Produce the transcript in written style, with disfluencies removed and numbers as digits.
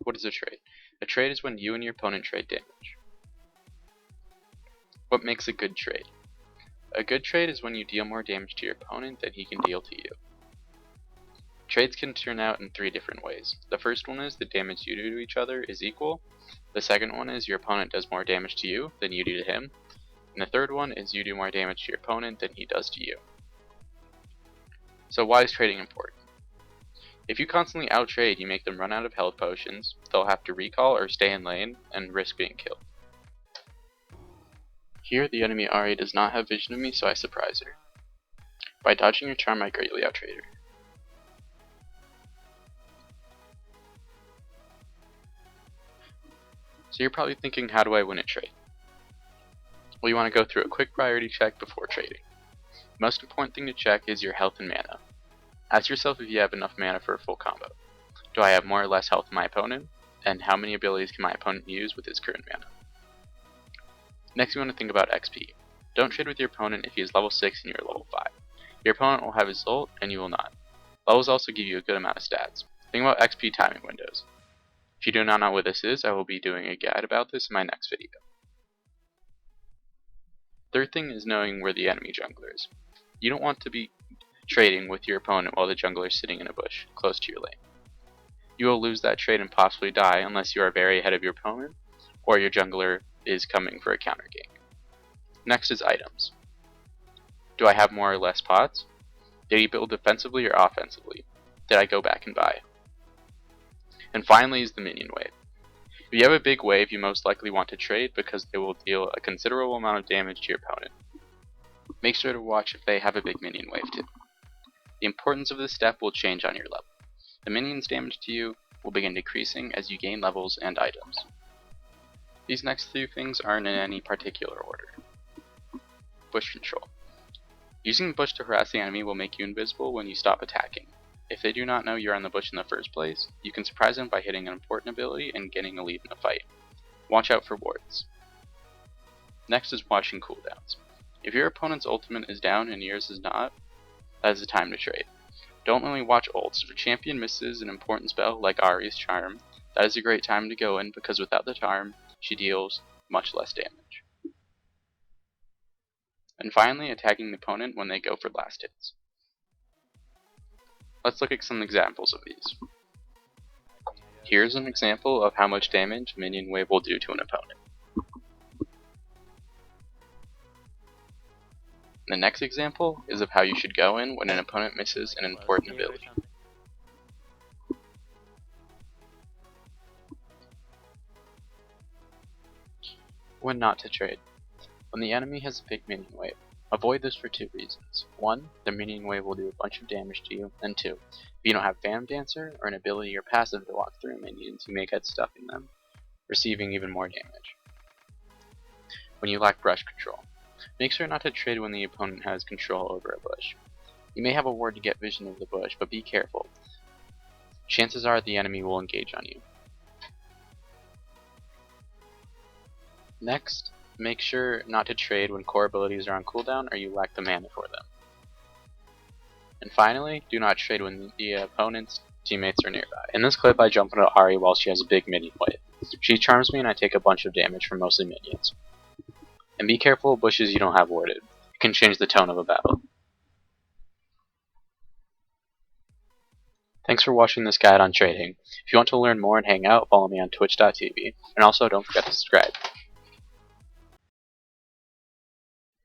What is a trade? A trade is when you and your opponent trade damage. What makes a good trade? A good trade is when you deal more damage to your opponent than he can deal to you. Trades can turn out in 3 different ways. The first one is the damage you do to each other is equal. The second one is your opponent does more damage to you than you do to him. And the third one is you do more damage to your opponent than he does to you. So why is trading important? If you constantly outtrade, you make them run out of health potions, they'll have to recall or stay in lane, and risk being killed. Here the enemy Ahri does not have vision of me, so I surprise her. By dodging her charm, I greatly outtrade her. So you're probably thinking, how do I win a trade? Well, you want to go through a quick priority check before trading. The most important thing to check is your health and mana. Ask yourself if you have enough mana for a full combo. Do I have more or less health than my opponent? And how many abilities can my opponent use with his current mana? Next, you want to think about XP. Don't trade with your opponent if he is level 6 and you're level 5. Your opponent will have his ult and you will not. Levels also give you a good amount of stats. Think about XP timing windows. If you do not know what this is, I will be doing a guide about this in my next video. Third thing is knowing where the enemy jungler is. You don't want to be trading with your opponent while the jungler is sitting in a bush close to your lane. You will lose that trade and possibly die unless you are very ahead of your opponent or your jungler is coming for a counter gank. Next is items. Do I have more or less pots? Did he build defensively or offensively? Did I go back and buy? And finally is the minion wave. If you have a big wave, you most likely want to trade because they will deal a considerable amount of damage to your opponent. Make sure to watch if they have a big minion wave too. The importance of this step will change on your level. The minion's damage to you will begin decreasing as you gain levels and items. These next 3 things aren't in any particular order. Bush control. Using bush to harass the enemy will make you invisible when you stop attacking. If they do not know you're on the bush in the first place, you can surprise them by hitting an important ability and getting a lead in a fight. Watch out for wards. Next is watching cooldowns. If your opponent's ultimate is down and yours is not, that is the time to trade. Don't only watch ults. If a champion misses an important spell like Ahri's charm, that is a great time to go in because without the charm, she deals much less damage. And finally, attacking the opponent when they go for last hits. Let's look at some examples of these. Here's an example of how much damage minion wave will do to an opponent. The next example is of how you should go in when an opponent misses an important ability. When not to trade. When the enemy has a big minion wave, avoid this for 2 reasons. 1, the minion wave will do a bunch of damage to you, and 2, if you don't have Phantom Dancer or an ability or passive to walk through minions, you may get stuck in them, receiving even more damage. When you lack brush control. Make sure not to trade when the opponent has control over a bush. You may have a ward to get vision of the bush, but be careful. Chances are the enemy will engage on you. Next, make sure not to trade when core abilities are on cooldown or you lack the mana for them. And finally, do not trade when the opponent's teammates are nearby. In this clip I jump into Ahri while she has a big minion wave. She charms me and I take a bunch of damage from mostly minions. And be careful of bushes you don't have warded. It can change the tone of a battle. Thanks for watching this guide on trading. If you want to learn more and hang out, follow me on twitch.tv. And also don't forget to subscribe.